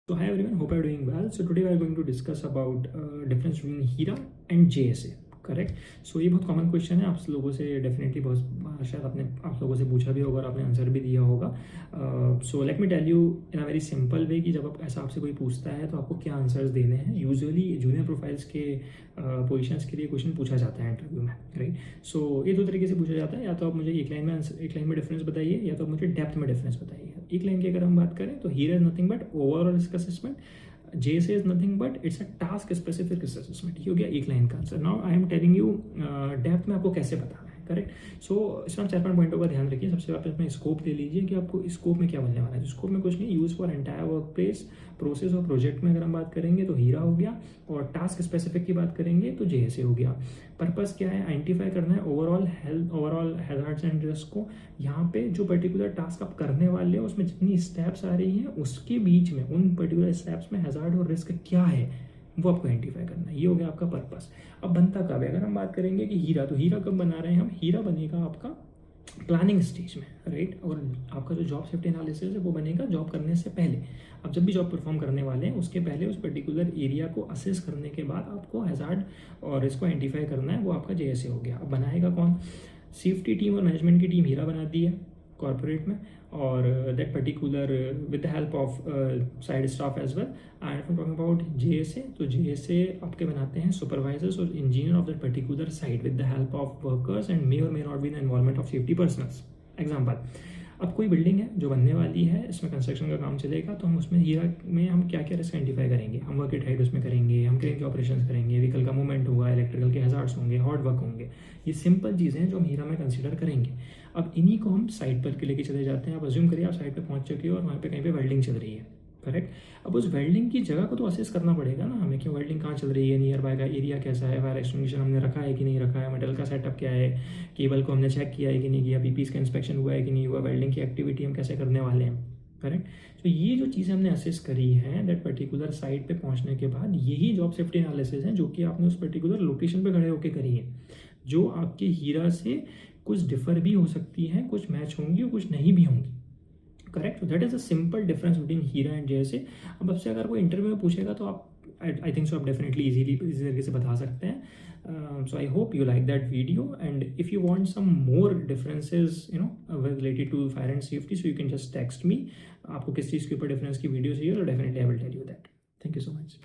So hi everyone, hope you are doing well. So today we are going to discuss about difference between Hira and JSA. Correct. So ये बहुत common question है, आप लोगों से definitely बहुत शायद आपने आप लोगों से पूछा भी होगा और आपने आंसर भी दिया होगा. So let me tell you in a very simple way कि जब आप ऐसा आपसे कोई पूछता है तो आपको क्या आंसर्स देने हैं. यूजुअली जूनियर प्रोफाइल्स के पोजीशंस के लिए क्वेश्चन पूछा जाता है इंटरव्यू में, राइट. सो ये दो तरीके से पूछा जाता है, या तो आप मुझे एक लाइन में डिफरेंस बताइए, या तो आप मुझे डेप्थ में डिफरेंस बताइए. एक लाइन की अगर हम बात करें तो HIRA is nothing but overall risk assessment, JSA is nothing but it's a task specific risk assessment. ये हो गया एक लाइन का answer. Now I am telling you depth में आपको कैसे बताना है, करेक्ट. सो इसमें 4-5 पॉइंटों का ध्यान रखिए. सबसे पहले अपने स्कोप ले लीजिए कि आपको स्कोप में क्या बनने वाला है. स्कोप में कुछ नहीं, use for entire work place, process और प्रोजेक्ट में अगर हम बात करेंगे तो हीरा हो गया, और टास्क स्पेसिफिक की बात करेंगे तो JSA हो गया. पर्पस क्या है, आइडेंटिफाई करना है ओवरऑल हैजार्ड्स एंड रिस्क को. यहाँ पे जो पर्टिकुलर टास्क आप करने वाले हो उसमें जितनी स्टेप्स आ रही हैं उसके बीच में उन पर्टिकुलर स्टेप्स में हैजार्ड और रिस्क क्या है वो आपको आइडेंटिफाई करना है. ये हो गया आपका पर्पस. अब बनता कब है, अगर हम बात करेंगे कि हीरा, तो हीरा कब बना रहे हैं हम, हीरा बनेगा आपका प्लानिंग स्टेज में, राइट. और आपका जो जॉब सेफ्टी एनालिसिस है वो बनेगा जॉब करने से पहले. आप जब भी जॉब परफॉर्म करने वाले हैं उसके पहले उस पर्टिकुलर एरिया को असेस करने के बाद आपको हैजार्ड और इसको आइडेंटिफाई करना है, वो आपका JSA हो गया. अब बनाएगा कौन, सेफ्टी टीम और मैनेजमेंट की टीम हीरा बना दी है कॉर्पोरेट में, और that particular with the help of site staff as well. And if I talking about JSA, तो JSA आपके बनाते हैं सुपरवाइजर्स और engineer of that particular site with the help of workers and may और may not be the involvement of safety personnels. Example, अब कोई building है जो बनने वाली है, इसमें कंस्ट्रक्शन का काम चलेगा, तो हम उसमें हीरा में हम क्या क्या रिस्क आइडेंटिफाई करेंगे. हम वर्क एट हाइट उसमें करेंगे, हम क्रेन के ऑपरेशन करेंगे, व्हीकल का मूवमेंट होगा, इलेक्ट्रिकल के हजार्ड्स होंगे, हॉट वर्क होंगे. ये सिंपल चीज़ें हैं जो हम हीरा में कंसिडर करेंगे. अब इन्हीं को हम साइट पर लेके चले जाते हैं. आप अज्यूम करिए आप साइट पर पहुंच चुके हो और वहाँ पे कहीं पे वेल्डिंग चल रही है, करेक्ट. अब उस वेल्डिंग की जगह को तो असेस करना पड़ेगा ना हमें कि वेल्डिंग कहाँ चल रही है, नियर बाय का एरिया कैसा है, फायर एक्सटिंग्विशर हमने रखा है कि नहीं रखा है, मेटल का सेटअप क्या है, केबल को हमने चेक किया है कि नहीं किया, पीपीस का इंस्पेक्शन हुआ है कि नहीं हुआ, वेल्डिंग की एक्टिविटी हम कैसे करने वाले हैं, करेक्ट. तो ये जो चीज़ें हमने असेस करी हैं दैट पर्टिकुलर साइट पे पहुंचने के बाद, यही जॉब सेफ्टी एनालिसिस है जो कि आपने उस पर्टिकुलर लोकेशन पे खड़े होकर करी है, जो आपके हीरा से कुछ डिफर भी हो सकती हैं, कुछ मैच होंगी और कुछ नहीं भी होंगी, correct. So that is a simple difference between Hira and JSA. अब आपसे अगर कोई इंटरव्यू में पूछेगा तो आप आई थिंक सो आप डेफिनेटली इजी तरीके से बता सकते हैं. So I hope you like that video, and if you want some more differences related to fire and safety, so you can just text me. आपको किस चीज़ के ऊपर डिफरेंस की वीडियो चाहिए, तो definitely I will tell you that. Thank you so much.